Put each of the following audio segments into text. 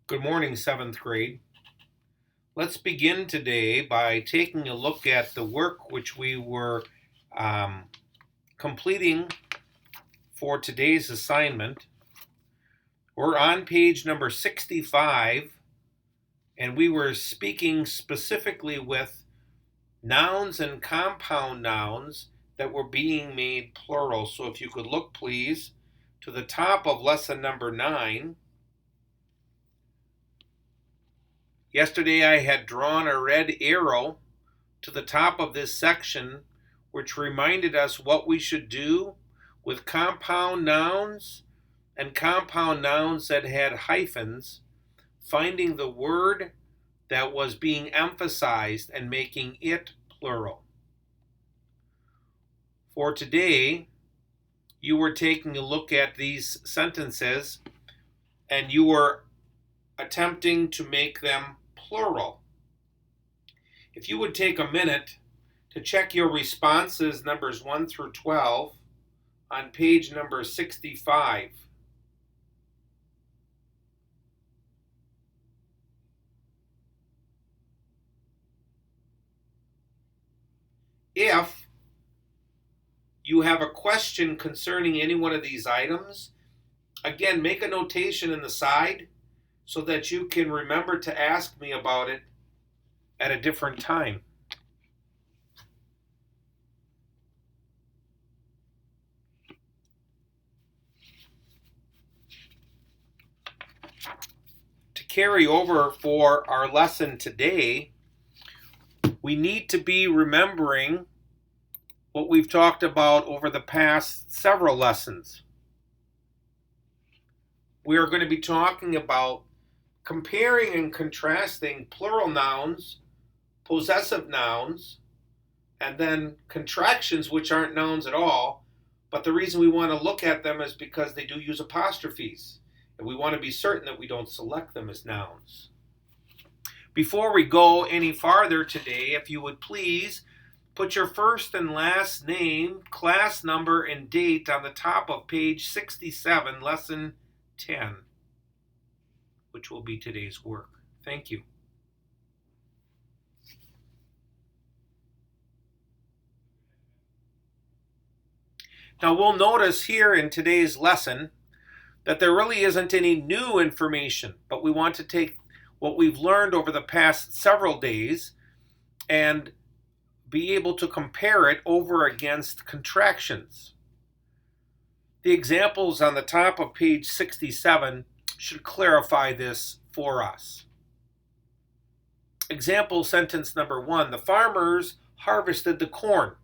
Good morning, 7th grade. Let's begin today by taking a look at the work which we were completing for today's assignment. We're on page number 65, and we were speaking specifically with nouns and compound nouns that were being made plural. So if you could look, please, to the top of lesson number 9. Yesterday I had drawn a red arrow to the top of this section, which reminded us what we should do with compound nouns and compound nouns that had hyphens, finding the word that was being emphasized and making it plural. For today, you were taking a look at these sentences and you were attempting to make them plural. If you would take a minute to check your responses, numbers 1 through 12, on page number 65. If you have a question concerning any one of these items, again, make a notation in the side so that you can remember to ask me about it at a different time. To carry over for our lesson today, we need to be remembering what we've talked about over the past several lessons. We are going to be talking about comparing and contrasting plural nouns, possessive nouns, and then contractions, which aren't nouns at all, but the reason we want to look at them is because they do use apostrophes, and we want to be certain that we don't select them as nouns. Before we go any farther today, if you would please put your first and last name, class number, and date on the top of page 67, lesson 10, which will be today's work. Thank you. Now we'll notice here in today's lesson that there really isn't any new information, but we want to take what we've learned over the past several days and be able to compare it over against contractions. The examples on the top of page 67 should clarify this for us. Example sentence number 1, the farmers harvested the corn.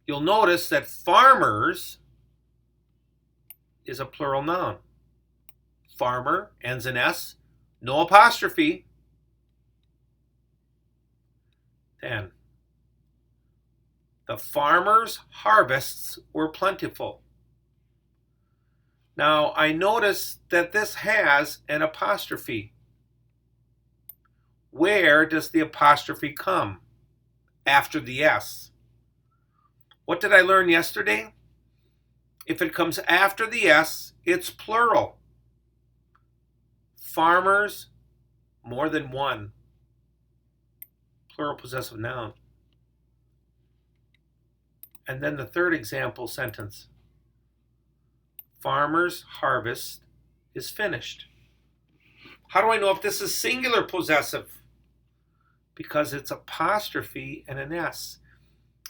You'll notice that farmers is a plural noun. Farmer ends in S, no apostrophe. Then, the farmers' harvests were plentiful. Now, I notice that this has an apostrophe. Where does the apostrophe come? After the S. What did I learn yesterday? If it comes after the S, it's plural. Farmers, more than one. Plural possessive noun. And then the third example sentence. Farmer's harvest is finished. How do I know if this is singular possessive? Because it's apostrophe and an S.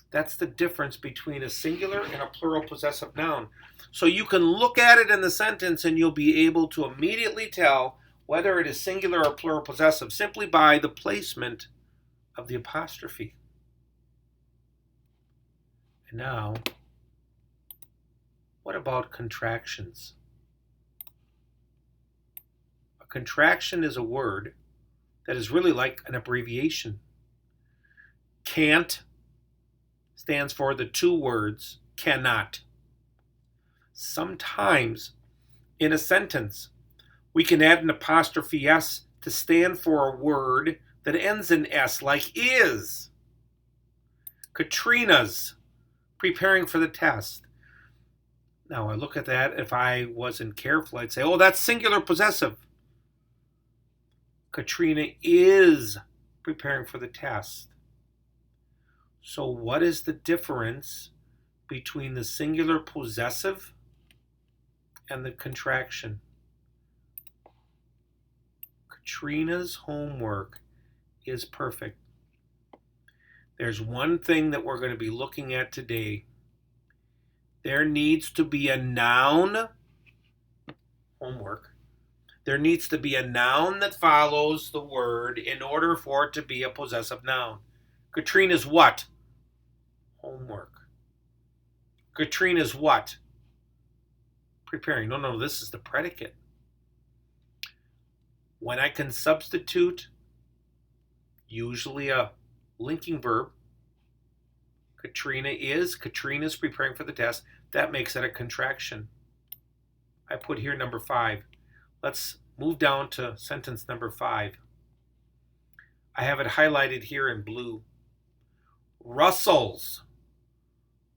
That's the difference between a singular and a plural possessive noun. So you can look at it in the sentence and you'll be able to immediately tell whether it is singular or plural possessive simply by the placement of the apostrophe. And now, what about contractions? A contraction is a word that is really like an abbreviation. Can't stands for the two words cannot. Sometimes in a sentence, we can add an apostrophe S to stand for a word that ends in S, like is. Katrina's preparing for the test. Now I look at that, if I wasn't careful, I'd say, oh, that's singular possessive. Katrina is preparing for the test. So what is the difference between the singular possessive and the contraction? Katrina's homework is perfect. There's one thing that we're going to be looking at today. There needs to be a noun, homework. There needs to be a noun that follows the word in order for it to be a possessive noun. Katrina's what? Homework. Katrina's what? Preparing. No, this is the predicate. When I can substitute, usually a linking verb, Katrina's preparing for the test, that makes it a contraction. I put here number 5. Let's move down to sentence number 5. I have it highlighted here in blue. Russell's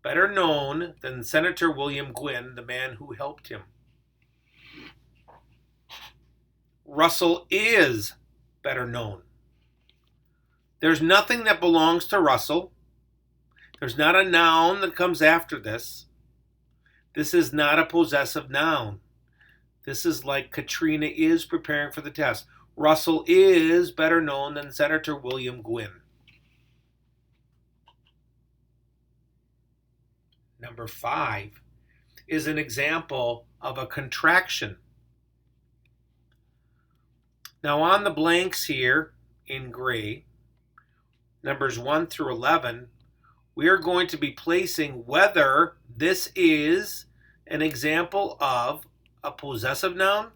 better known than Senator William Gwynn, the man who helped him. Russell is better known. There's nothing that belongs to Russell. There's not a noun that comes after this. This is not a possessive noun. This is like Katrina is preparing for the test. Russell is better known than Senator William Gwynn. Number 5 is an example of a contraction. Now on the blanks here in gray, numbers 1 through 11, we are going to be placing whether this is an example of a possessive noun,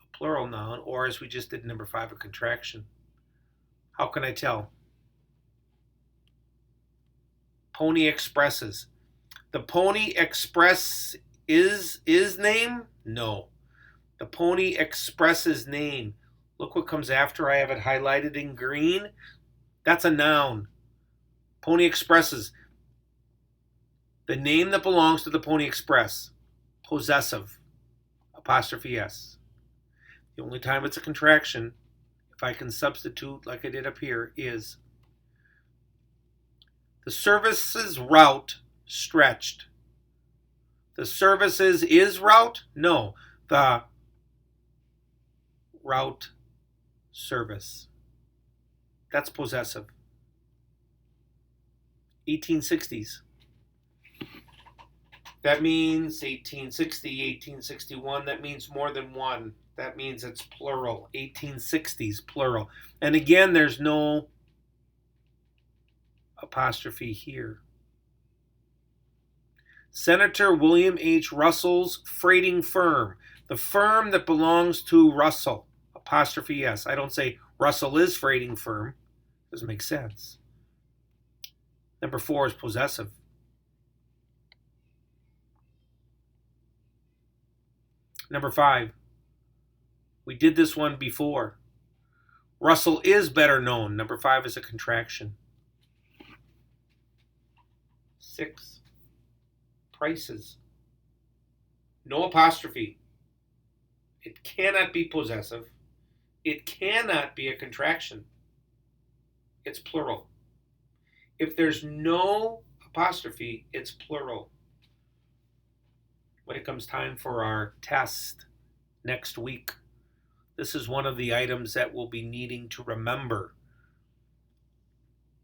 a plural noun, or as we just did in number 5, a contraction. How can I tell? Pony Expresses. The Pony Express is name? No. The Pony Expresses name. Look what comes after. I have it highlighted in green. That's a noun. Pony Expresses. The name that belongs to the Pony Express. Possessive. Apostrophe S. The only time it's a contraction, if I can substitute like I did up here, is the service's route stretched. The service's is route? No. The route service. That's possessive. 1860s. That means 1860, 1861. That means more than one. That means it's plural. 1860s, plural. And again, there's no apostrophe here. Senator William H. Russell's freighting firm. The firm that belongs to Russell. Apostrophe S. I don't say Russell is freighting firm. Doesn't make sense. Number 4 is possessive. Number 5. We did this one before. Russell is better known. Number 5 is a contraction. 6. Prices. No apostrophe. It cannot be possessive. It cannot be a contraction. It's plural. If there's no apostrophe, it's plural. When it comes time for our test next week, this is one of the items that we'll be needing to remember.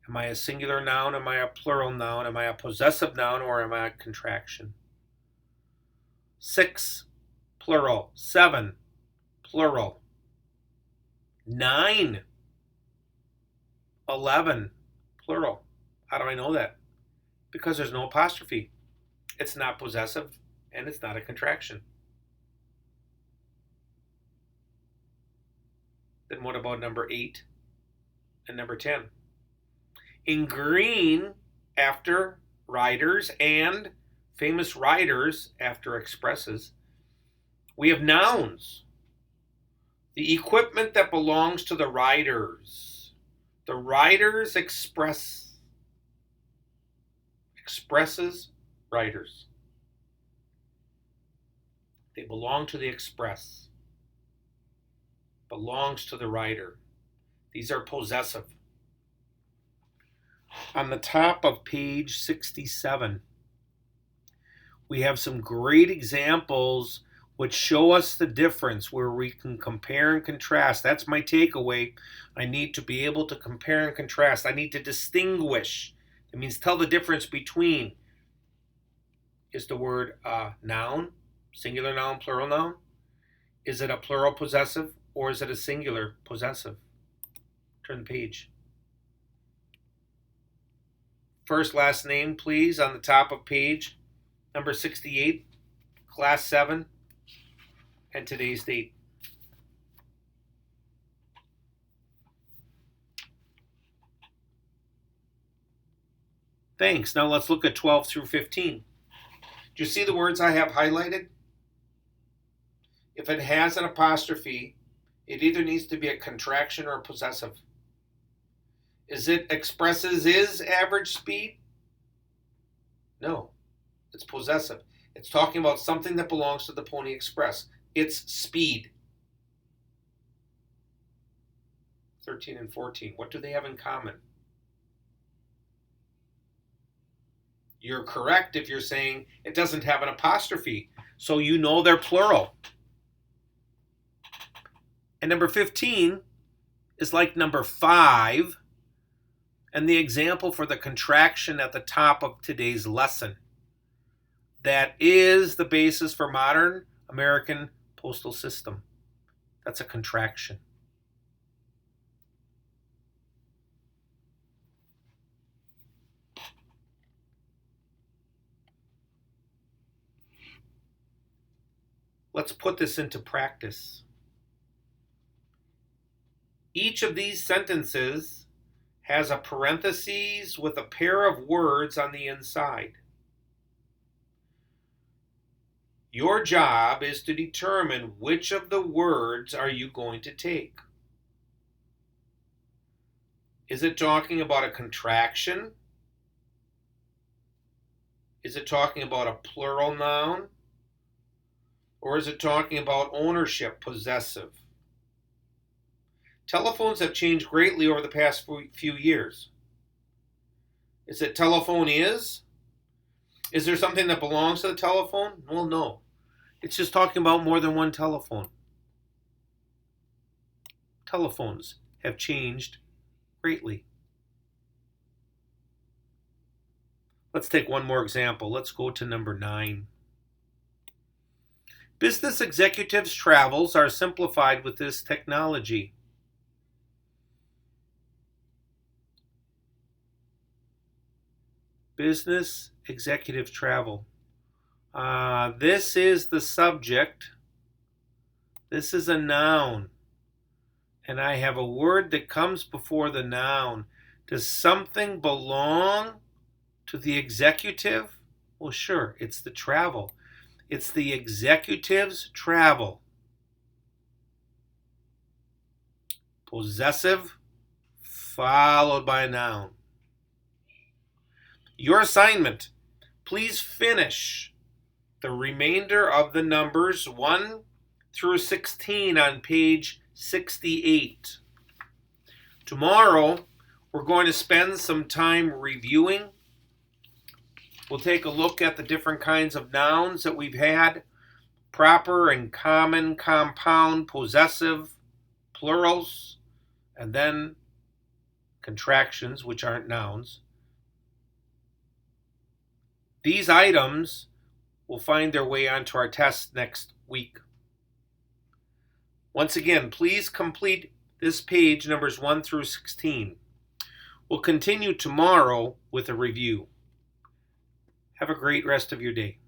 Am I a singular noun? Am I a plural noun? Am I a possessive noun, or am I a contraction? 6, plural. 7, plural. 9, 11, plural. How do I know that? Because there's no apostrophe. It's not possessive, and it's not a contraction. Then what about number 8 and number 10? In green, after riders and famous riders after expresses, we have nouns. The equipment that belongs to the riders. The riders expresses riders. They belong to the express. Belongs to the writer. These are possessive. On the top of page 67, we have some great examples which show us the difference, where we can compare and contrast. That's my takeaway. I need to be able to compare and contrast. I need to distinguish. It means tell the difference between. Is the word noun, singular noun, plural noun? Is it a plural possessive or is it a singular possessive? Turn the page. First, last name, please, on the top of page number 68, class 7, and today's date. Thanks. Now let's look at 12 through 15. Do you see the words I have highlighted? If it has an apostrophe, it either needs to be a contraction or a possessive. Is it expresses is average speed? No, it's possessive. It's talking about something that belongs to the Pony Express. It's speed. 13 and 14, what do they have in common? You're correct if you're saying it doesn't have an apostrophe, so you know they're plural. And number 15 is like number 5 and the example for the contraction at the top of today's lesson. That is the basis for modern American postal system. That's a contraction. Let's put this into practice. Each of these sentences has a parenthesis with a pair of words on the inside. Your job is to determine which of the words are you going to take. Is it talking about a contraction? Is it talking about a plural noun? Or is it talking about ownership, possessive? Telephones have changed greatly over the past few years. Is it telephone is? Is there something that belongs to the telephone? Well, no. It's just talking about more than one telephone. Telephones have changed greatly. Let's take one more example. Let's go to number 9. Business executives' travels are simplified with this technology. Business executive travel. This is the subject. This is a noun. And I have a word that comes before the noun. Does something belong to the executive? Well, sure, it's the travel. It's the executive's travel. Possessive followed by a noun. Your assignment, please finish the remainder of the numbers 1 through 16 on page 68. Tomorrow, we're going to spend some time reviewing. We'll take a look at the different kinds of nouns that we've had: proper and common, compound, possessive, plurals, and then contractions, which aren't nouns. These items will find their way onto our test next week. Once again, please complete this page, numbers 1 through 16. We'll continue tomorrow with a review. Have a great rest of your day.